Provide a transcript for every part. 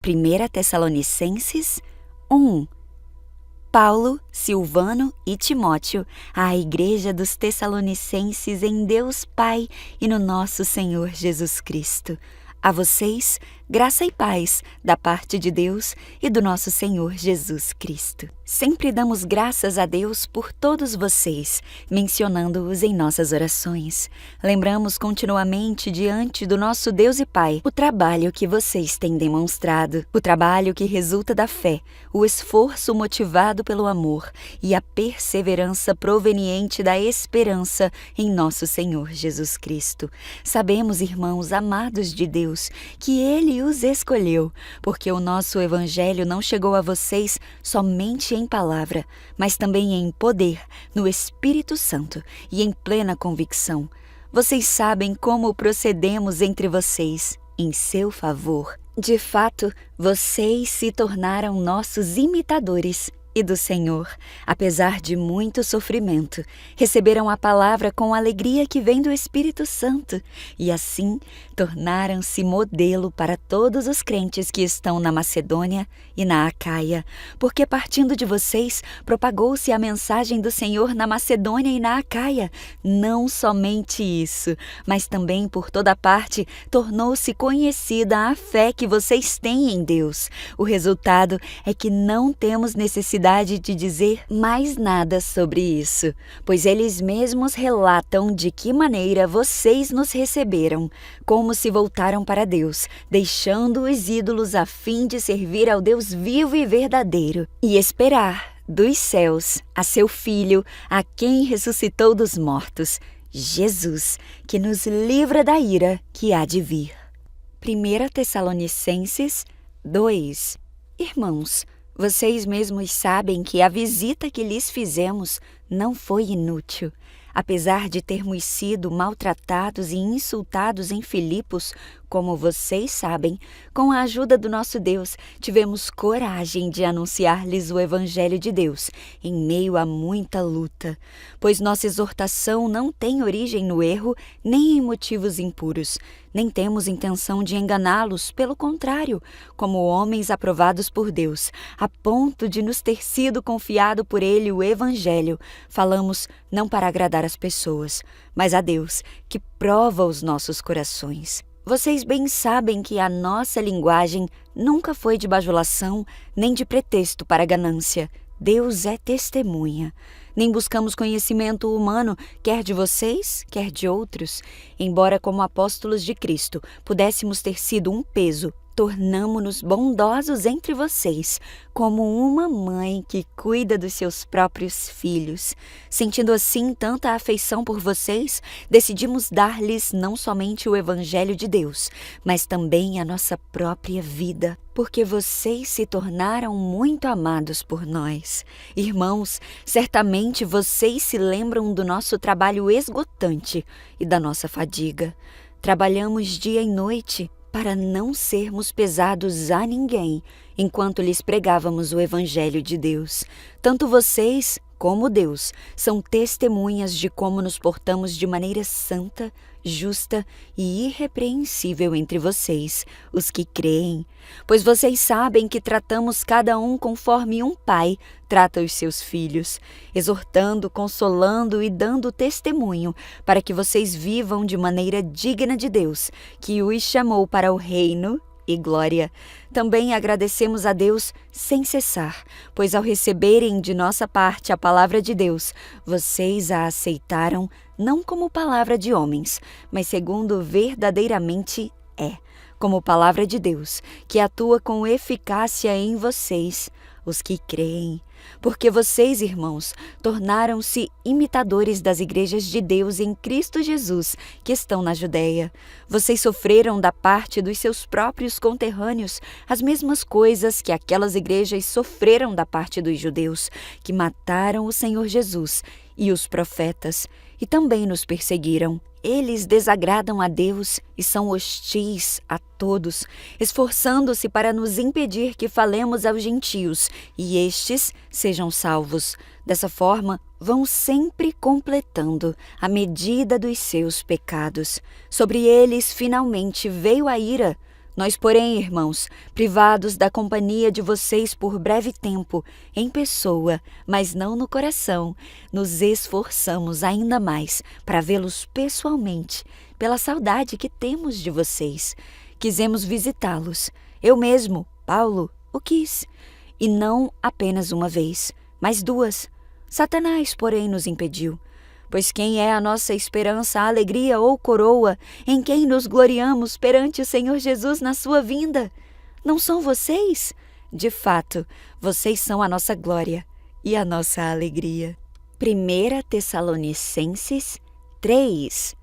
1 Tessalonicenses 1. Paulo, Silvano e Timóteo, à Igreja dos Tessalonicenses em Deus Pai e no nosso Senhor Jesus Cristo. A vocês, graça e paz da parte de Deus e do nosso Senhor Jesus Cristo. Sempre damos graças a Deus por todos vocês, mencionando-os em nossas orações. Lembramos continuamente diante do nosso Deus e Pai o trabalho que vocês têm demonstrado, o trabalho que resulta da fé, o esforço motivado pelo amor e a perseverança proveniente da esperança em nosso Senhor Jesus Cristo. Sabemos, irmãos amados de Deus, que Ele os escolheu, porque o nosso Evangelho não chegou a vocês somente em palavra, mas também em poder, no Espírito Santo e em plena convicção. Vocês sabem como procedemos entre vocês, em seu favor. De fato, vocês se tornaram nossos imitadores e do Senhor, apesar de muito sofrimento, receberam a palavra com a alegria que vem do Espírito Santo e assim tornaram-se modelo para todos os crentes que estão na Macedônia e na Acaia, porque partindo de vocês propagou-se a mensagem do Senhor na Macedônia e na Acaia. Não somente isso, mas também por toda parte tornou-se conhecida a fé que vocês têm em Deus. O resultado é que não temos necessidade de dizer mais nada sobre isso, pois eles mesmos relatam de que maneira vocês nos receberam, como se voltaram para Deus, deixando os ídolos a fim de servir ao Deus vivo e verdadeiro, e esperar dos céus a seu Filho, a quem ressuscitou dos mortos, Jesus, que nos livra da ira que há de vir. 1 Tessalonicenses 2. Irmãos, vocês mesmos sabem que a visita que lhes fizemos não foi inútil. Apesar de termos sido maltratados e insultados em Filipos, como vocês sabem, com a ajuda do nosso Deus, tivemos coragem de anunciar-lhes o Evangelho de Deus, em meio a muita luta. Pois nossa exortação não tem origem no erro, nem em motivos impuros. Nem temos intenção de enganá-los, pelo contrário, como homens aprovados por Deus, a ponto de nos ter sido confiado por Ele o Evangelho. Falamos não para agradar as pessoas, mas a Deus, que prova os nossos corações. Vocês bem sabem que a nossa linguagem nunca foi de bajulação, nem de pretexto para ganância. Deus é testemunha. Nem buscamos conhecimento humano, quer de vocês, quer de outros. Embora como apóstolos de Cristo pudéssemos ter sido um peso, tornamo-nos bondosos entre vocês, como uma mãe que cuida dos seus próprios filhos. Sentindo assim tanta afeição por vocês, decidimos dar-lhes não somente o Evangelho de Deus, mas também a nossa própria vida, porque vocês se tornaram muito amados por nós. Irmãos, certamente vocês se lembram do nosso trabalho esgotante e da nossa fadiga. Trabalhamos dia e noite para não sermos pesados a ninguém, enquanto lhes pregávamos o Evangelho de Deus. Tanto vocês como Deus são testemunhas de como nos portamos de maneira santa, justa e irrepreensível entre vocês, os que creem. Pois vocês sabem que tratamos cada um conforme um pai trata os seus filhos, exortando, consolando e dando testemunho, para que vocês vivam de maneira digna de Deus, que os chamou para o reino e glória. Também agradecemos a Deus sem cessar, pois ao receberem de nossa parte a palavra de Deus, vocês a aceitaram não como palavra de homens, mas segundo verdadeiramente é, como palavra de Deus, que atua com eficácia em vocês, os que creem. Porque vocês, irmãos, tornaram-se imitadores das igrejas de Deus em Cristo Jesus, que estão na Judéia. Vocês sofreram da parte dos seus próprios conterrâneos as mesmas coisas que aquelas igrejas sofreram da parte dos judeus, que mataram o Senhor Jesus e os profetas, e também nos perseguiram. Eles desagradam a Deus e são hostis a todos, esforçando-se para nos impedir que falemos aos gentios e estes sejam salvos. Dessa forma, vão sempre completando a medida dos seus pecados. Sobre eles, finalmente, veio a ira, Nós, porém, irmãos, privados da companhia de vocês por breve tempo, em pessoa, mas não no coração, nos esforçamos ainda mais para vê-los pessoalmente, pela saudade que temos de vocês. Quisemos visitá-los. Eu mesmo, Paulo, o quis. E não apenas uma vez, mas duas. Satanás, porém, nos impediu. Pois quem é a nossa esperança, a alegria ou coroa, em quem nos gloriamos perante o Senhor Jesus na sua vinda? Não são vocês? De fato, vocês são a nossa glória e a nossa alegria. 1 Tessalonicenses 3.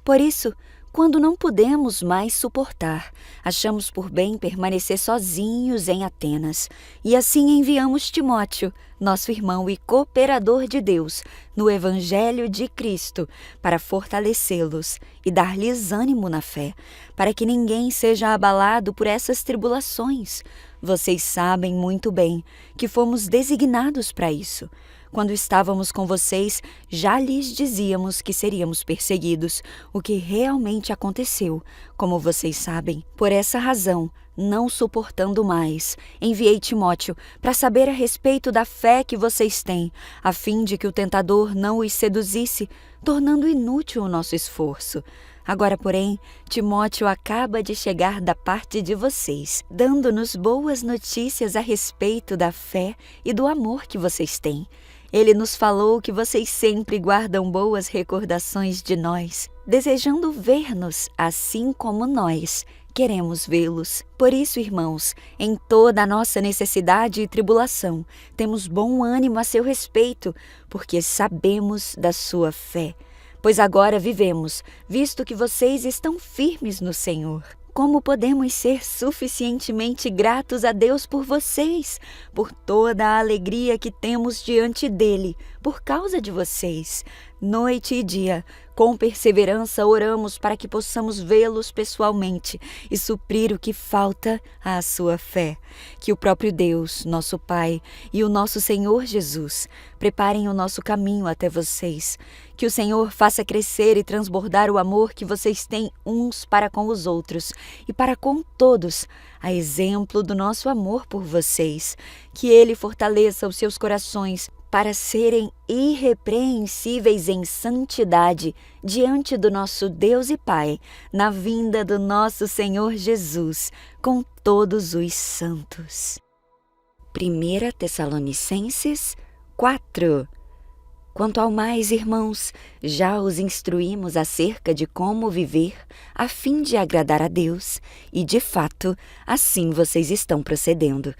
Por isso, quando não podemos mais suportar, achamos por bem permanecer sozinhos em Atenas, e assim enviamos Timóteo, nosso irmão e cooperador de Deus, no Evangelho de Cristo, para fortalecê-los e dar-lhes ânimo na fé, para que ninguém seja abalado por essas tribulações. Vocês sabem muito bem que fomos designados para isso. Quando estávamos com vocês, já lhes dizíamos que seríamos perseguidos, o que realmente aconteceu, como vocês sabem. Por essa razão, não suportando mais, enviei Timóteo para saber a respeito da fé que vocês têm, a fim de que o tentador não os seduzisse, tornando inútil o nosso esforço. Agora, porém, Timóteo acaba de chegar da parte de vocês, dando-nos boas notícias a respeito da fé e do amor que vocês têm. Ele nos falou que vocês sempre guardam boas recordações de nós, desejando ver-nos assim como nós queremos vê-los. Por isso, irmãos, em toda a nossa necessidade e tribulação, temos bom ânimo a seu respeito, porque sabemos da sua fé. Pois agora vivemos, visto que vocês estão firmes no Senhor. Como podemos ser suficientemente gratos a Deus por vocês, por toda a alegria que temos diante dele, por causa de vocês? Noite e dia, com perseverança oramos para que possamos vê-los pessoalmente e suprir o que falta à sua fé. Que o próprio Deus, nosso Pai, e o nosso Senhor Jesus preparem o nosso caminho até vocês. Que o Senhor faça crescer e transbordar o amor que vocês têm uns para com os outros e para com todos, a exemplo do nosso amor por vocês. Que Ele fortaleça os seus corações para serem irrepreensíveis em santidade diante do nosso Deus e Pai, na vinda do nosso Senhor Jesus, com todos os santos. 1 Tessalonicenses 4. Quanto ao mais, irmãos, já os instruímos acerca de como viver a fim de agradar a Deus, e de fato, assim vocês estão procedendo.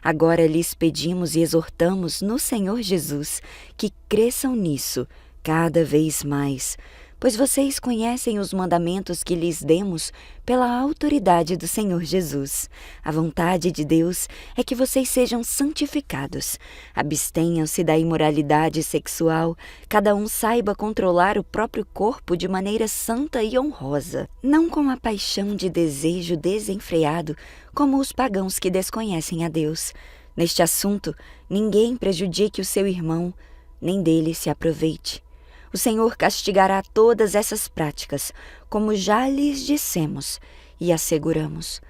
Agora lhes pedimos e exortamos no Senhor Jesus que cresçam nisso cada vez mais, pois vocês conhecem os mandamentos que lhes demos pela autoridade do Senhor Jesus. A vontade de Deus é que vocês sejam santificados. Abstenham-se da imoralidade sexual, cada um saiba controlar o próprio corpo de maneira santa e honrosa, não com a paixão de desejo desenfreado, como os pagãos que desconhecem a Deus. Neste assunto, ninguém prejudique o seu irmão, nem dele se aproveite. O Senhor castigará todas essas práticas, como já lhes dissemos e asseguramos,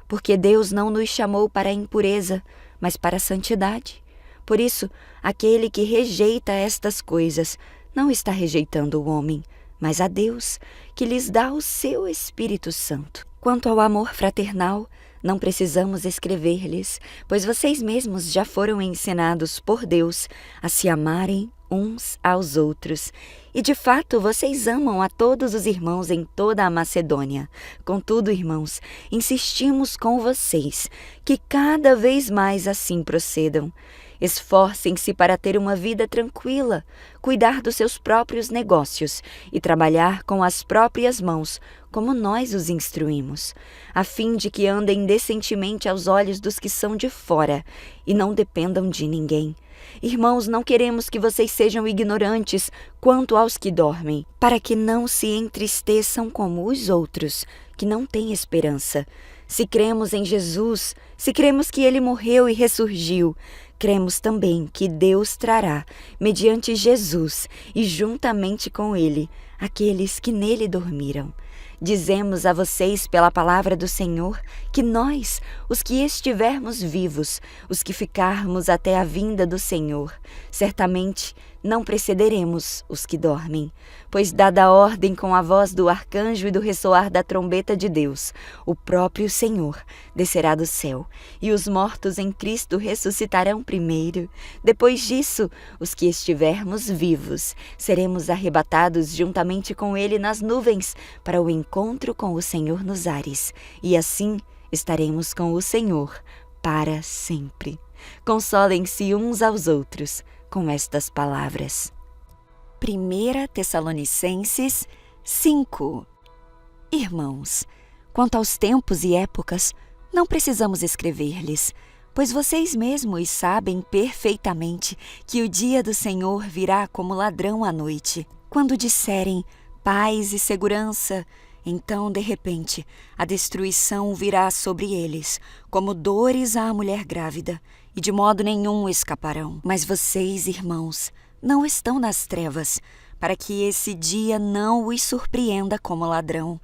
porque Deus não nos chamou para a impureza, mas para a santidade. Por isso, aquele que rejeita estas coisas não está rejeitando o homem, mas a Deus, que lhes dá o seu Espírito Santo. Quanto ao amor fraternal, não precisamos escrever-lhes, pois vocês mesmos já foram ensinados por Deus a se amarem uns aos outros. E de fato vocês amam a todos os irmãos em toda a Macedônia. Contudo, irmãos, insistimos com vocês que cada vez mais assim procedam. Esforcem-se para ter uma vida tranquila, cuidar dos seus próprios negócios e trabalhar com as próprias mãos, como nós os instruímos, a fim de que andem decentemente aos olhos dos que são de fora e não dependam de ninguém. Irmãos, não queremos que vocês sejam ignorantes quanto aos que dormem, para que não se entristeçam como os outros, que não têm esperança. Se cremos em Jesus, se cremos que Ele morreu e ressurgiu, cremos também que Deus trará, mediante Jesus e juntamente com Ele, aqueles que nele dormiram. Dizemos a vocês pela palavra do Senhor que nós, os que estivermos vivos, os que ficarmos até a vinda do Senhor, certamente não precederemos os que dormem, pois dada a ordem com a voz do arcanjo e do ressoar da trombeta de Deus, o próprio Senhor descerá do céu, e os mortos em Cristo ressuscitarão primeiro. Depois disso, os que estivermos vivos, seremos arrebatados juntamente com Ele nas nuvens para o encontro com o Senhor nos ares, e assim estaremos com o Senhor para sempre. Consolem-se uns aos outros com estas palavras. 1 Tessalonicenses 5. Irmãos, quanto aos tempos e épocas, não precisamos escrever-lhes, pois vocês mesmos sabem perfeitamente que o dia do Senhor virá como ladrão à noite. Quando disserem paz e segurança, então, de repente, a destruição virá sobre eles, como dores à mulher grávida, e de modo nenhum escaparão. Mas vocês, irmãos, não estão nas trevas, para que esse dia não os surpreenda como ladrão.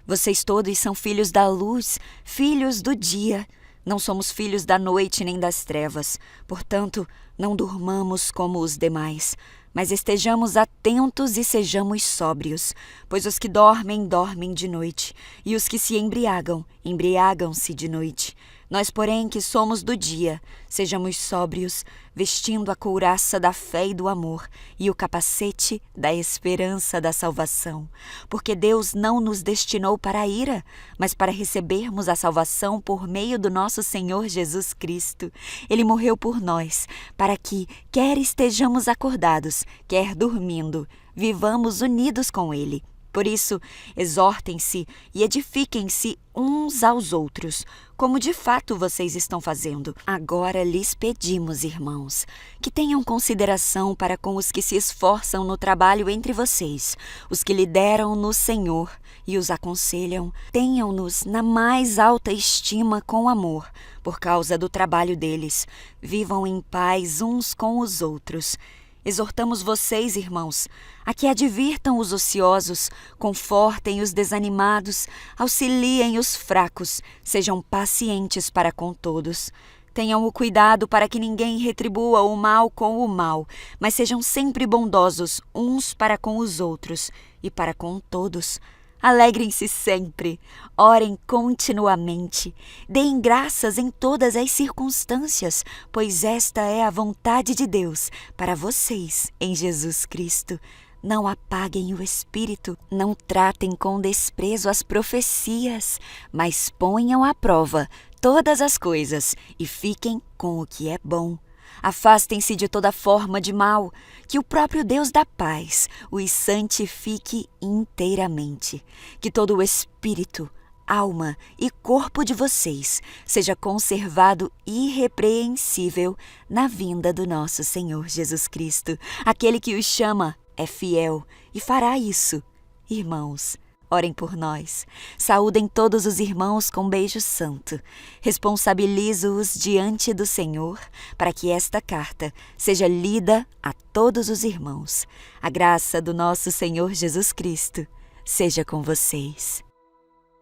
Vocês todos são filhos da luz, filhos do dia. Não somos filhos da noite nem das trevas. Portanto, não durmamos como os demais, mas estejamos atentos e sejamos sóbrios, pois os que dormem, dormem de noite, e os que se embriagam, embriagam-se de noite. Nós, porém, que somos do dia, sejamos sóbrios, vestindo a couraça da fé e do amor e o capacete da esperança da salvação. Porque Deus não nos destinou para a ira, mas para recebermos a salvação por meio do nosso Senhor Jesus Cristo. Ele morreu por nós, para que, quer estejamos acordados, quer dormindo, vivamos unidos com Ele. Por isso, exortem-se e edifiquem-se uns aos outros, como de fato vocês estão fazendo. Agora lhes pedimos, irmãos, que tenham consideração para com os que se esforçam no trabalho entre vocês, os que lideram no Senhor e os aconselham. Tenham-nos na mais alta estima com amor, por causa do trabalho deles. Vivam em paz uns com os outros. Exortamos vocês, irmãos, a que advirtam os ociosos, confortem os desanimados, auxiliem os fracos, sejam pacientes para com todos. Tenham o cuidado para que ninguém retribua o mal com o mal, mas sejam sempre bondosos uns para com os outros e para com todos. Alegrem-se sempre, orem continuamente, deem graças em todas as circunstâncias, pois esta é a vontade de Deus para vocês em Jesus Cristo. Não apaguem o espírito, não tratem com desprezo as profecias, mas ponham à prova todas as coisas e fiquem com o que é bom. Afastem-se de toda forma de mal, que o próprio Deus da paz os santifique inteiramente. Que todo o espírito, alma e corpo de vocês seja conservado irrepreensível na vinda do nosso Senhor Jesus Cristo. Aquele que os chama é fiel e fará isso. Irmãos, orem por nós. Saúdem todos os irmãos com beijo santo. Responsabilizo-os diante do Senhor para que esta carta seja lida a todos os irmãos. A graça do nosso Senhor Jesus Cristo seja com vocês.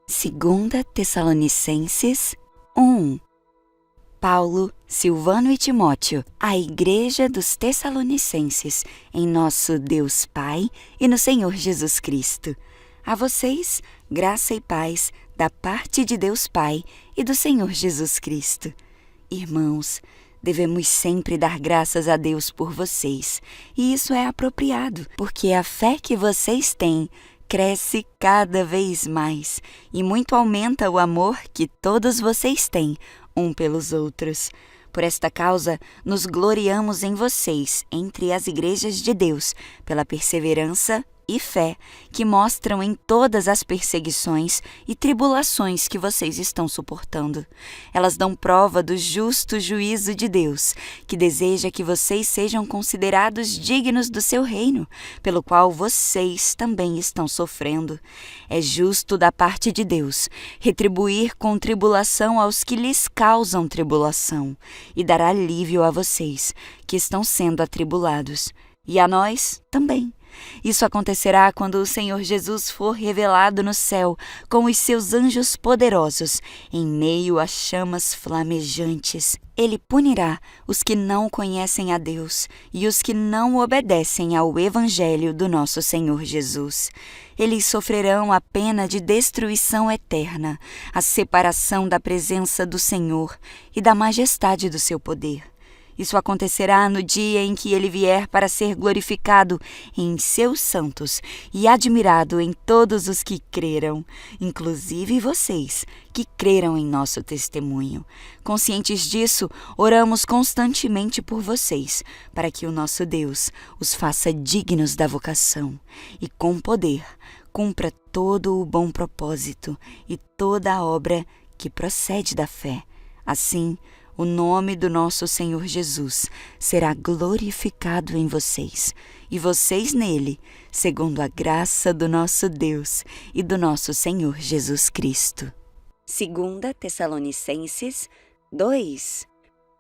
2 Tessalonicenses 1. Paulo, Silvano e Timóteo, à Igreja dos Tessalonicenses, em nosso Deus Pai e no Senhor Jesus Cristo. A vocês, graça e paz da parte de Deus Pai e do Senhor Jesus Cristo. Irmãos, devemos sempre dar graças a Deus por vocês, e isso é apropriado, porque a fé que vocês têm cresce cada vez mais, e muito aumenta o amor que todos vocês têm um pelos outros. Por esta causa, nos gloriamos em vocês, entre as igrejas de Deus, pela perseverança e fé que mostram em todas as perseguições e tribulações que vocês estão suportando. Elas dão prova do justo juízo de Deus, que deseja que vocês sejam considerados dignos do seu reino, pelo qual vocês também estão sofrendo. É justo da parte de Deus retribuir com tribulação aos que lhes causam tribulação e dar alívio a vocês que estão sendo atribulados. E a nós também, Isso acontecerá quando o Senhor Jesus for revelado no céu com os seus anjos poderosos, em meio a chamas flamejantes. Ele punirá os que não conhecem a Deus e os que não obedecem ao Evangelho do nosso Senhor Jesus. Eles sofrerão a pena de destruição eterna, a separação da presença do Senhor e da majestade do seu poder. Isso acontecerá no dia em que ele vier para ser glorificado em seus santos e admirado em todos os que creram, inclusive vocês, que creram em nosso testemunho. Conscientes disso, oramos constantemente por vocês, para que o nosso Deus os faça dignos da vocação e, com poder, cumpra todo o bom propósito e toda a obra que procede da fé. Assim, o nome do nosso Senhor Jesus será glorificado em vocês, e vocês nele, segundo a graça do nosso Deus e do nosso Senhor Jesus Cristo. 2 Tessalonicenses 2.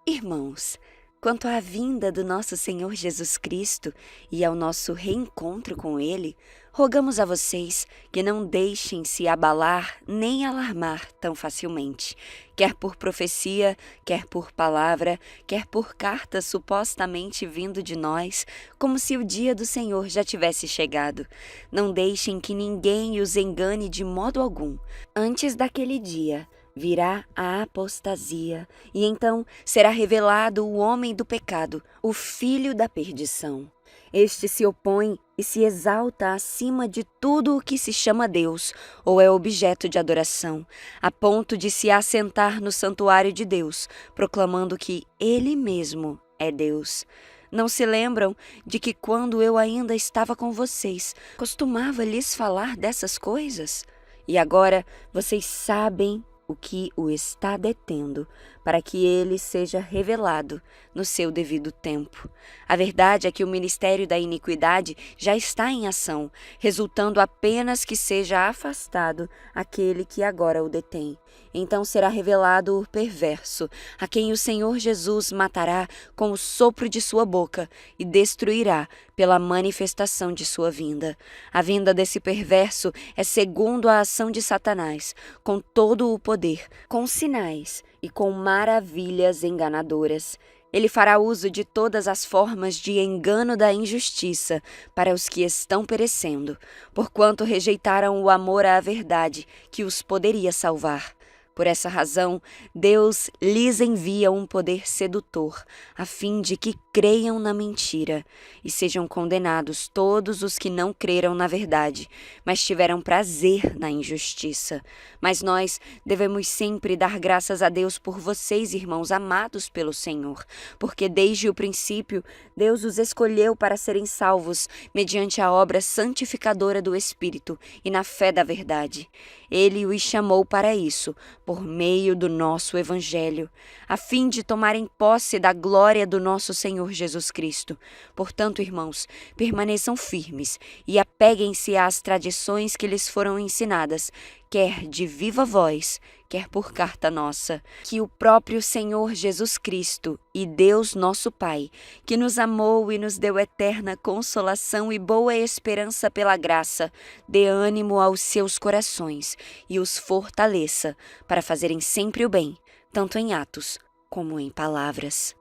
Irmãos, quanto à vinda do nosso Senhor Jesus Cristo e ao nosso reencontro com Ele, rogamos a vocês que não deixem se abalar nem alarmar tão facilmente, quer por profecia, quer por palavra, quer por carta supostamente vindo de nós, como se o dia do Senhor já tivesse chegado. Não deixem que ninguém os engane de modo algum. Antes daquele dia, virá a apostasia, e então será revelado o homem do pecado, o filho da perdição. Este se opõe e se exalta acima de tudo o que se chama Deus ou é objeto de adoração, a ponto de se assentar no santuário de Deus, proclamando que Ele mesmo é Deus. Não se lembram de que quando eu ainda estava com vocês, costumava lhes falar dessas coisas? E agora vocês sabem o que o está detendo, para que ele seja revelado no seu devido tempo. A verdade é que o ministério da iniquidade já está em ação, resultando apenas que seja afastado aquele que agora o detém. Então será revelado o perverso, a quem o Senhor Jesus matará com o sopro de sua boca e destruirá pela manifestação de sua vinda. A vinda desse perverso é segundo a ação de Satanás, com todo o poder, com sinais e com maravilhas enganadoras. Ele fará uso de todas as formas de engano da injustiça para os que estão perecendo, porquanto rejeitaram o amor à verdade que os poderia salvar. Por essa razão, Deus lhes envia um poder sedutor, a fim de que creiam na mentira, e sejam condenados todos os que não creram na verdade, mas tiveram prazer na injustiça. Mas nós devemos sempre dar graças a Deus por vocês, irmãos amados pelo Senhor, porque desde o princípio Deus os escolheu para serem salvos mediante a obra santificadora do Espírito e na fé da verdade. Ele os chamou para isso, por meio do nosso Evangelho, a fim de tomarem posse da glória do nosso Senhor Jesus Cristo. Portanto, irmãos, permaneçam firmes e apeguem-se às tradições que lhes foram ensinadas, quer de viva voz, quer por carta nossa. Que o próprio Senhor Jesus Cristo e Deus nosso Pai, que nos amou e nos deu eterna consolação e boa esperança pela graça, dê ânimo aos seus corações e os fortaleça para fazerem sempre o bem, tanto em atos como em palavras.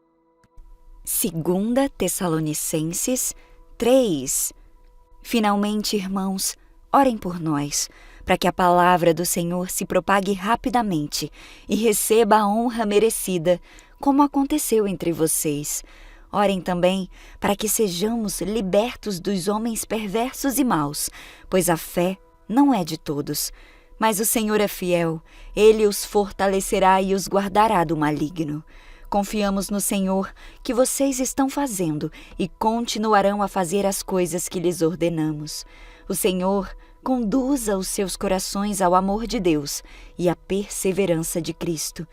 2 Tessalonicenses 3. Finalmente, irmãos, orem por nós, para que a palavra do Senhor se propague rapidamente e receba a honra merecida, como aconteceu entre vocês. Orem também para que sejamos libertos dos homens perversos e maus, pois a fé não é de todos. Mas o Senhor é fiel, Ele os fortalecerá e os guardará do maligno. Confiamos no Senhor que vocês estão fazendo e continuarão a fazer as coisas que lhes ordenamos. O Senhor conduza os seus corações ao amor de Deus e à perseverança de Cristo.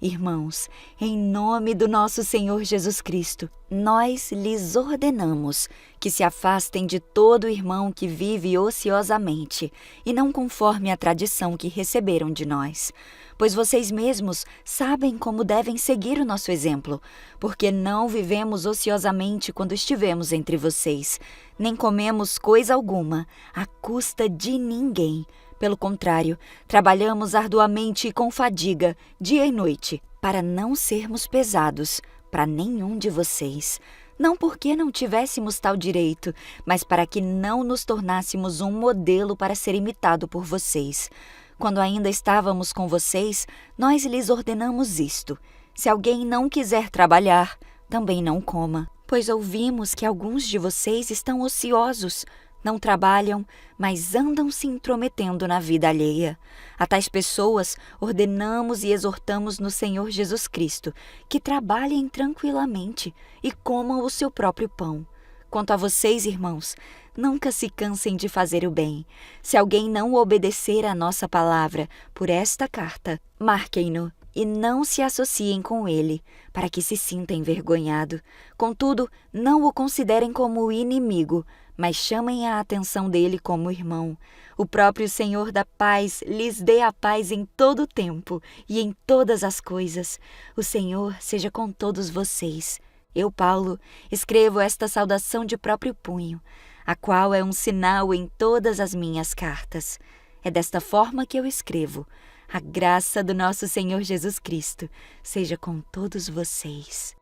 Irmãos, em nome do nosso Senhor Jesus Cristo, nós lhes ordenamos que se afastem de todo irmão que vive ociosamente e não conforme a tradição que receberam de nós. Pois vocês mesmos sabem como devem seguir o nosso exemplo, porque não vivemos ociosamente quando estivemos entre vocês, nem comemos coisa alguma à custa de ninguém. Pelo contrário, trabalhamos arduamente e com fadiga, dia e noite, para não sermos pesados para nenhum de vocês. Não porque não tivéssemos tal direito, mas para que não nos tornássemos um modelo para ser imitado por vocês. Quando ainda estávamos com vocês, nós lhes ordenamos isto: se alguém não quiser trabalhar, também não coma. Pois ouvimos que alguns de vocês estão ociosos, não trabalham, mas andam se intrometendo na vida alheia. A tais pessoas ordenamos e exortamos no Senhor Jesus Cristo que trabalhem tranquilamente e comam o seu próprio pão. Quanto a vocês, irmãos, nunca se cansem de fazer o bem. Se alguém não obedecer à nossa palavra por esta carta, marquem-no e não se associem com ele, para que se sinta envergonhado. Contudo, não o considerem como inimigo, mas chamem a atenção dele como irmão. O próprio Senhor da paz lhes dê a paz em todo o tempo e em todas as coisas. O Senhor seja com todos vocês. Eu, Paulo, escrevo esta saudação de próprio punho, a qual é um sinal em todas as minhas cartas. É desta forma que eu escrevo. A graça do nosso Senhor Jesus Cristo seja com todos vocês.